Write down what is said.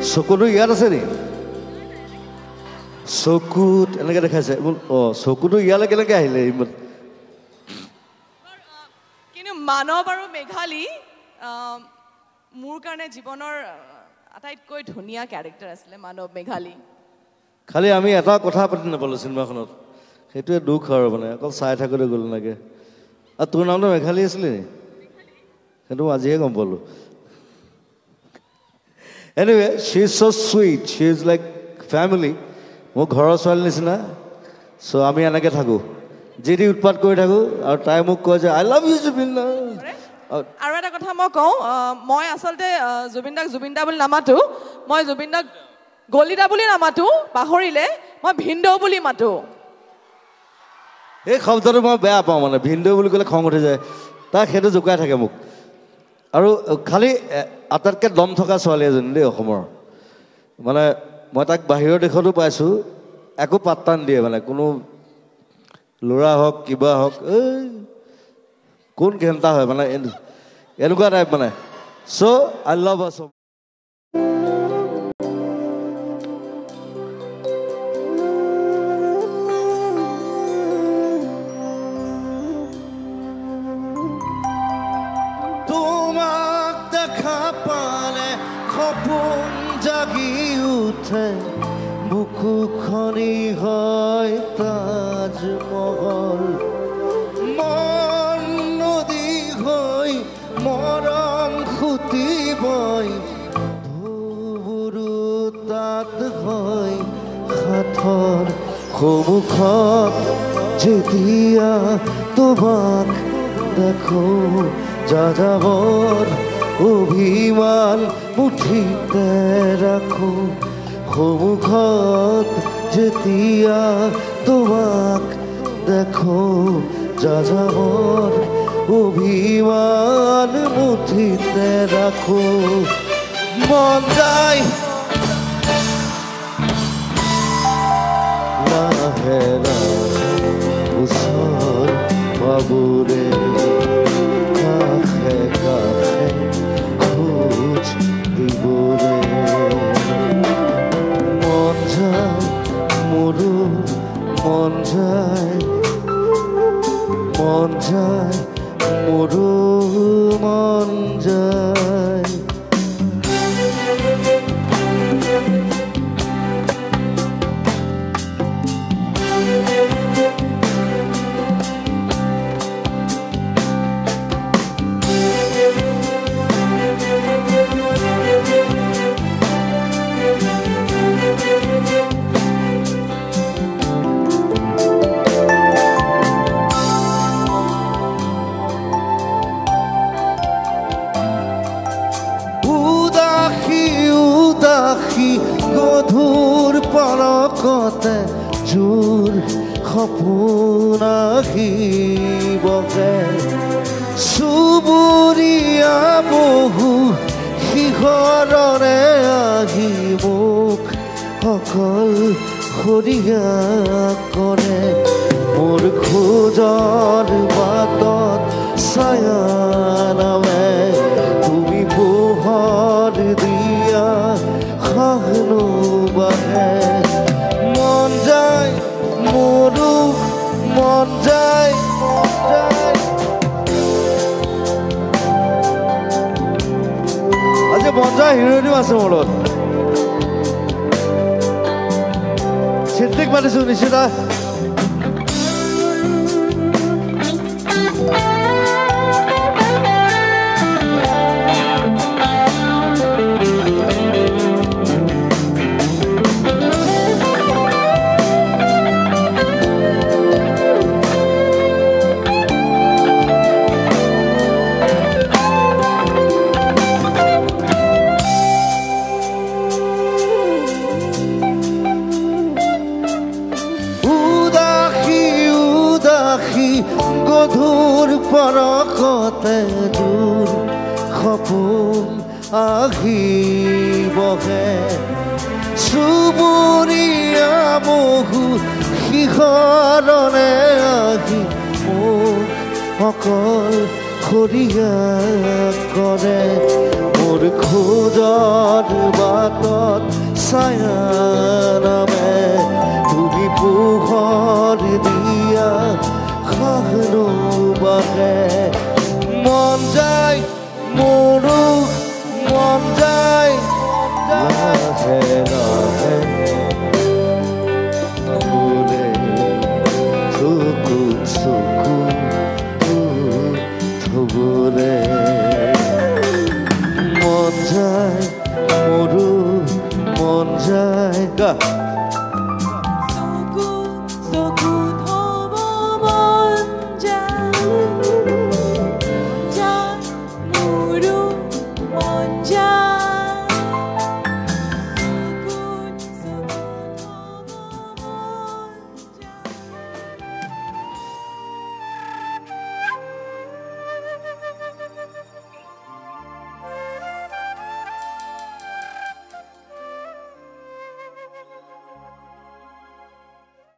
চকুটো ইয়াত আছে নি চকুত এনেকৈ দেখাইছে চকুটো ইয়ালৈ কেনেকৈ আহিলে ইমান কিন্তু মানৱ আৰু মেঘালী মোৰ কাৰণে জীৱনৰ আটাইতকৈ ধুনীয়া কেৰেক্টাৰ আছিলে মানৱ মেঘালী খালি আমি এটা কথা পাতি নাপালোঁ চিনেমাখনত সেইটোৱে দুখ আৰু মানে অকল চাই থাকোঁতে গ'ল এনেকৈ আৰু তোৰ নামটো মেঘালী আছিলে নি সেইটো আজিহে গম পালোঁ anyway she is so' sweet she is like family মোৰ ঘৰৰ ছোৱালী নিচিনা চ' আমি এনেকৈ থাকোঁ যি দি উৎপাত কৰি থাকোঁ আৰু তাই মোক কয় যে আই লাভ ইউ জুবিন দা আৰু এটা কথা মই কওঁ মই আচলতে জুবিন দা বুলি নামাতো মই জুবিন দাক গলিদা বুলি নামাতো পাহৰিলে মই ভিনদেউ বুলি মাতো এই শব্দটো মই বেয়া পাওঁ মানে ভিনদেউ বুলি ক'লে খং উঠি যায় তাক সেইটো জোকাই থাকে মোক আৰু খালি আটাইতকৈ দম থকা ছোৱালী এজনী দেই অসমৰ মানে মই তাক বাহিৰৰ দেশতো পাইছোঁ একো পাত্তা নিদিয়ে মানে কোনো ল'ৰা হওক কিবা হওক এই কোন ঘেণ্টা হয় মানে এনেকুৱা টাইপ মানে চ' আই লাভ আছ তোমাক দেখা পালে সপোন জাগি উঠে বুকুখনি হয় তাজমহল মন নদী হৈ মৰম খুটি বৈ ধুবুৰু তাত হয় সাঁথৰ সন্মুখত যেতিয়া তোমাক দেখো যাযাবৰ অভিমান মুঠিতে ৰাখো সন্মুখত যেতিয়া তোমাক দেখো যাযাবৰ অভিমান মুঠিতে ৰাখো মন যায় লাহে লাহে ওচৰ পাবৰে কাষে কাষে খোজ দিবৰে মন যায় মোৰো মন যায় মোৰো মন যায় গধুৰ পলকতে জোৰ সপোন আহিবগে চুবুৰীয়া বহু শিখৰৰে আহি মোক অকল সৰিয়া কৰে মোৰ খোজৰ বাটত ছায়া নামে তুমি পোহৰ দিয়া খাহনো বাহে মন যায় মোৰো মন যায় আজি মন যায় হিৰোইনো আছে মোৰ লগত চিন্তিক মাতিছো নিশ্চিতা গধুৰ পৰকতে দূৰ সপোন আহিবহে চুবুৰীয়া বহু শিখৰৰে আহি মোক অকল খৰিয়া কৰে মোৰ খোজৰ বাটত ছায়া নামে তুমি পোহৰ দিয়া খাহনো বাহে মন যায় মোৰো মন যায় লাহে লাহে ভুলে চকু চকু থবলে মন যায় মোৰো মন যায়